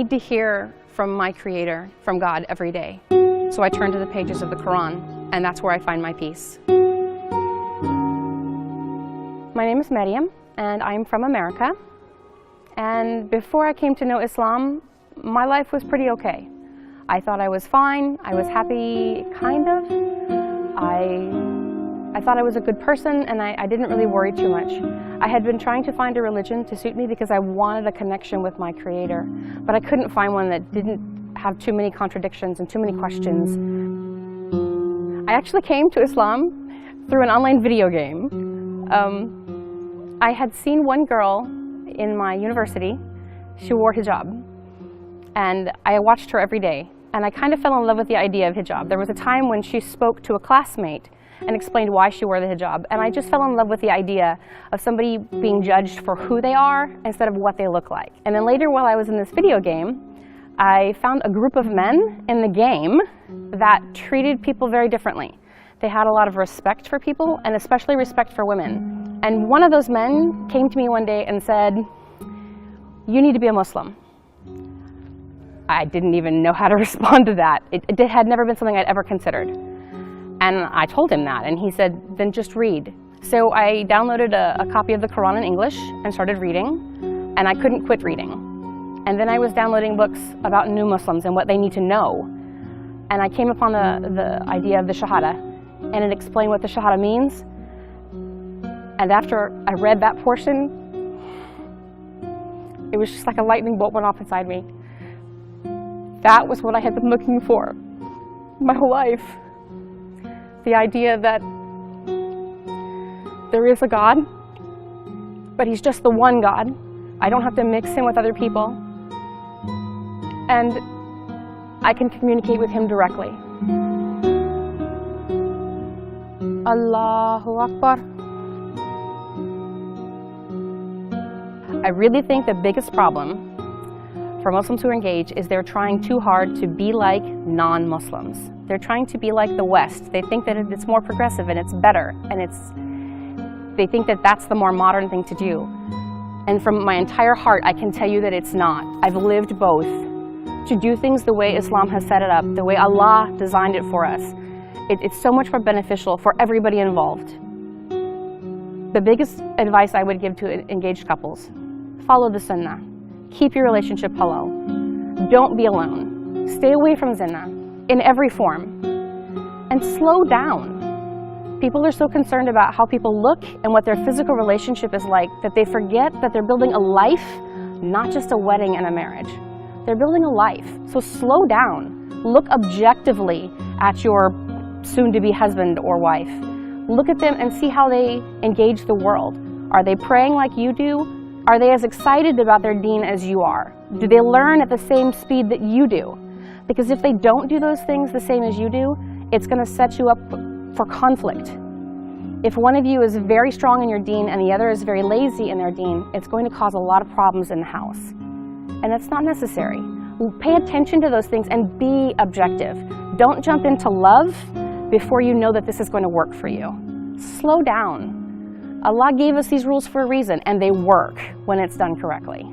need to hear from my Creator, from God, every day. So I turn to the pages of the Quran, and that's where I find my peace. My name is Maryam, and I'm from America. And before I came to know Islam, my life was pretty okay. I thought I was fine, I was happy, kind of. I thought I was a good person, and I didn't really worry too much. I had been trying to find a religion to suit me because I wanted a connection with my Creator, but I couldn't find one that didn't have too many contradictions and too many questions. I actually came to Islam through an online video game. I had seen one girl in my university. She wore hijab, and I watched her every day, and I kind of fell in love with the idea of hijab. There was a time when she spoke to a classmate and explained why she wore the hijab, and I just fell in love with the idea of somebody being judged for who they are instead of what they look like. And then later, while I was in this video game, I found a group of men in the game that treated people very differently. They had a lot of respect for people, and especially respect for women. And one of those men came to me one day and said, "You need to be a Muslim." I didn't even know how to respond to that. It had never been something I'd ever considered. And I told him that, and he said, "Then just read." So I downloaded a copy of the Quran in English and started reading, and I couldn't quit reading. And then I was downloading books about new Muslims and what they need to know. And I came upon the idea of the Shahada, and it explained what the Shahada means. And after I read that portion, it was just like a lightning bolt went off inside me. That was what I had been looking for my whole life. The idea that there is a God, but He's just the one God. I don't have to mix Him with other people. And I can communicate with Him directly. Allahu Akbar. I really think the biggest problem for Muslims who engage is they're trying too hard to be like non-Muslims. They're trying to be like the West. They think that it's more progressive and it's better, and they think that that's the more modern thing to do. And from my entire heart, I can tell you that it's not. I've lived both. To do things the way Islam has set it up, the way Allah designed it for us, it's so much more beneficial for everybody involved. The biggest advice I would give to engaged couples: follow the Sunnah. Keep your relationship halal. Don't be alone. Stay away from zina in every form. And slow down. People are so concerned about how people look and what their physical relationship is like that they forget that they're building a life, not just a wedding and a marriage. They're building a life. So slow down. Look objectively at your soon-to-be husband or wife. Look at them and see how they engage the world. Are they praying like you do? Are they as excited about their deen as you are? Do they learn at the same speed that you do? Because if they don't do those things the same as you do, it's going to set you up for conflict. If one of you is very strong in your deen and the other is very lazy in their deen, it's going to cause a lot of problems in the house. And that's not necessary. Pay attention to those things and be objective. Don't jump into love before you know that this is going to work for you. Slow down. Allah gave us these rules for a reason, and they work when it's done correctly.